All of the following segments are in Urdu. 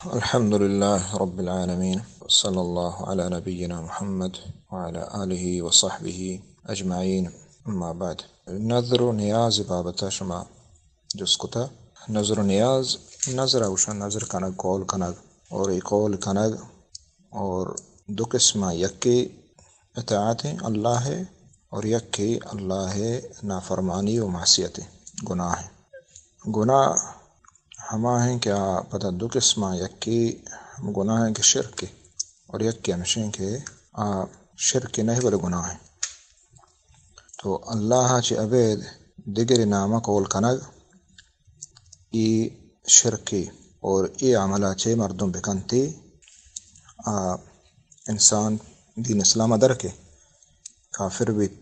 الحمد لله رب العالمين، صلى الله على نبينا محمد وعلى آله وصحبه أجمعين. أما بعد، نظر و نیاز بابتا شما جس کتا نظر و نیاز نظر اوشا نظر کنگ قول کنگ اور ای قول کنگ اور دو قسمہ یکی اطاعت اللہ ہے اور یکی اللہ نافرمانی و معصیت گناہ ہے۔ گناہ ہما ہیں کہ پتہ دو قسمہ یکی گناہ ہیں کہ شرک اور یکی ہمشیں کہ شرک نہیں بل گناہ ہیں۔ تو اللہ چی عبید دیگر نامہ قول کنگ ای شرکی اور ای عملہ چے مردم بکنتی انسان دین اسلام در کے کافر بیت،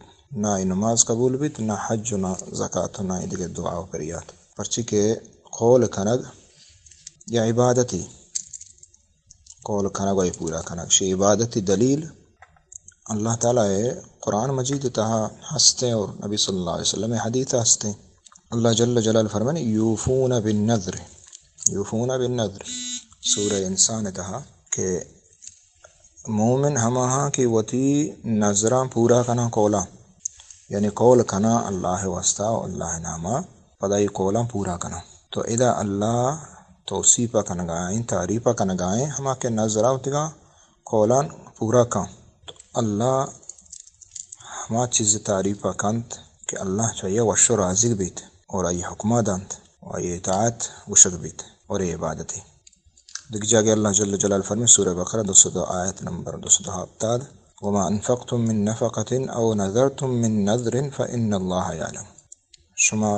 نہ نماز قبول بیت، نہ حج نہ زکاة نہ دیگر دعا و پریات پرچی کہ قول کنگ یا عبادتی قول کنگ و پورا کنگ شی عبادتی دلیل اللہ تعالیٰ قرآن مجید تہا ہستے اور نبی صلی اللہ علیہ وسلم حدیث ہستے۔ اللہ جل جلال فرمانے یوفون بالنذر، یوفون بالنذر سورہ انسان تہا کہ مومن ہماہاں کی وتی نظراں پورا کنا قولا، یعنی قول کنا اللہ واسطہ و اللہ نامہ پدائی قولا پورا کنا۔ تو اذا اللہ توصیفہ کنگائیں تعریفہ کنگائیں ہما کے نظرہ اتگا قولان پورا کن، تو اللہ ہما چیز تعریفہ کنت کہ اللہ چاہیے وشو رازق بیت اور آئی حکمہ دانت و آئی اطاعت وشک بیت اور ای عبادتی۔ دیکھ جاگے اللہ جل جلال فرمی سورہ بقرہ 202 آیت نمبر 270 وما انفقتم من نفقة او نذرتم من نذر فإن اللہ یعلم۔ شما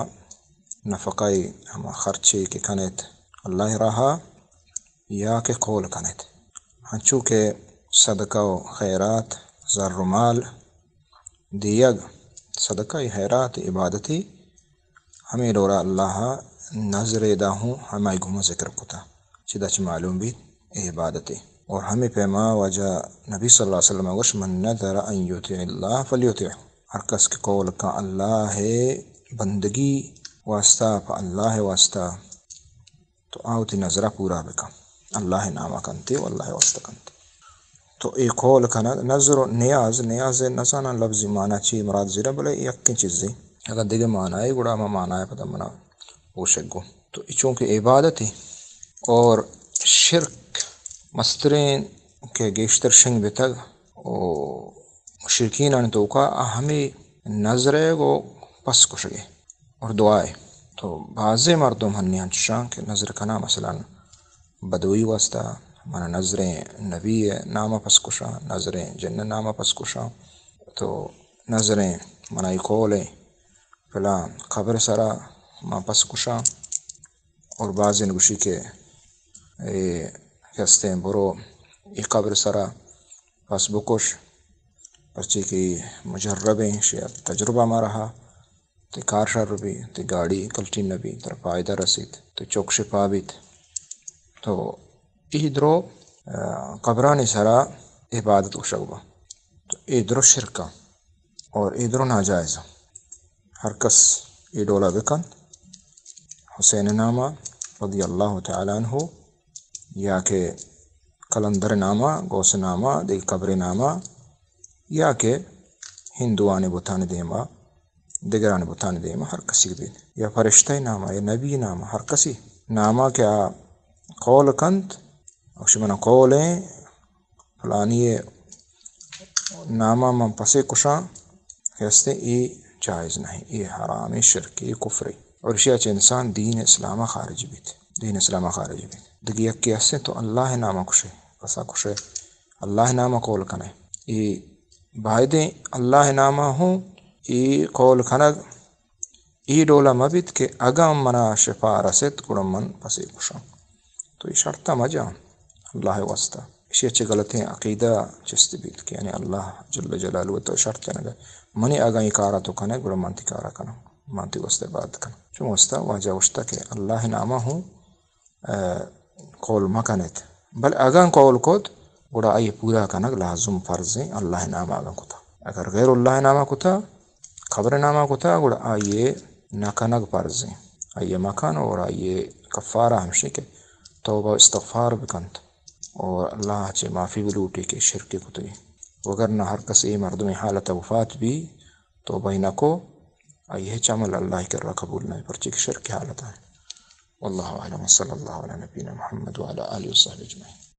نفقائی ہما خرچی کے کنیت اللہ رہا یا کہ قول کنیت، ہنچو کہ صدقہ و خیرات زر و مال دیگ صدقہ خیرات عبادتی ہمیں دورا اللہ نظر دا ہوں ہمیں گھومو ذکر کتا چیدہ چی معلوم بھی عبادتی۔ اور ہمیں پیما وجہ نبی صلی اللہ علیہ وسلم وش من نذر ان یطیع اللہ فلیطیع، ہر کس کے قول کا اللہ ہے بندگی واسطہ پا اللہ واسطہ تو آوتی نظرہ پورا بکا اللہ نامہ کنتی و اللہ واسطہ کنتی۔ تو ای قول کنا نظر و نیاز نزانا لفظی معنی چی مراد زیرہ بلے یکی چیزی اگر دیگه معنی ہے گوڑا ما معنی ہے پتہ منا پوشگو۔ تو چونکہ عبادتی اور شرک مسترین کے گیشتر شنگ بتگ او مشرکین آنے توقع ہمیں نظرے گو پس کشگے اور دعائے۔ تو بعض مردم ہنی ہنچشان کہ نظر کنا مثلا بدوی واسطہ مانا نظریں نبی نامہ پس کشا، نظریں جن نامہ پس کشا، تو نظریں منائی قولیں فلان قبر سرا ما پس کشا، اور بعض نگوشی کے کہستے ہیں برو ای قبر سرا پس بکش پرچی کی مجربیں شیعہ تجربہ ما رہا تی کار شر بھی تی گاڑی کلٹی نبی تر فائدہ رسید تو چوک شپا بیت۔ تو ای درو قبرانی سرا عبادت و شعبہ، تو ای درو شرکا اور ای درو ناجائز۔ ہر کس ای ڈولا بکن حسین نامہ رضی اللہ تعالیٰ عنہ یا کہ کلندر نامہ گوس نامہ دی قبر نامہ یا کہ ہندوان بتان دیما دیگران بتان دیما ہر کسی بھی یا فرشتہ نامہ یا نبی نامہ ہر کسی نامہ کیا قول کنت اور شمنا قولیں فلانی نامہ من پسے کشاں کہستے ای جائز نہیں، ای حرامی شرکی کفری اور اسی اچھے انسان دین اسلام خارج بیت، دین اسلام خارج بیت۔ دگی یکی اسے تو اللہ نامہ کشے پسا کشے اللہ نامہ قول کنے ای بائدیں اللہ نامہ ہوں ای قول کنگ ای ڈولا مبید کہ اگا منا شفا رسید گڑا من پسے کشاں، تو یہ شرطہ مجان اللہ واسطہ۔ اسی اچھے غلطیں عقیدہ چست بیت کہ یعنی اللہ جل جلالہ تو شرط نگا منی اگا یہ کارا تو کنے گڑا منتی کارا کنا مانتی واسطہ بات کنا چون واسطہ واجہ وشتا کہ اللہ نامہ ہوں قول مکنت بل اگا قول کود گڑا آئی پورا کنگ لازم فرضیں اللہ نامہ اگا کتا، اگر غیر اللہ نامہ کتا خبر نامہ کتا گڑا آئیے نکنگ فرضیں آئیے مکان اور آئیے کفارہ ہمشی کے توبہ استغفار بکنت اور اللہ چے معافی بلوٹی کے شرک کتگی وگرنہ ہر کسی مردم حالت وفات بھی توبہ نہ کو یہ چمل اللہ کر رہا قبول نہیں پرچی کی شرک حالت ہے. واللہ اعلم صلی اللہ علیہ نبینا محمد وعلی آلہ وصحبہ اجمعین.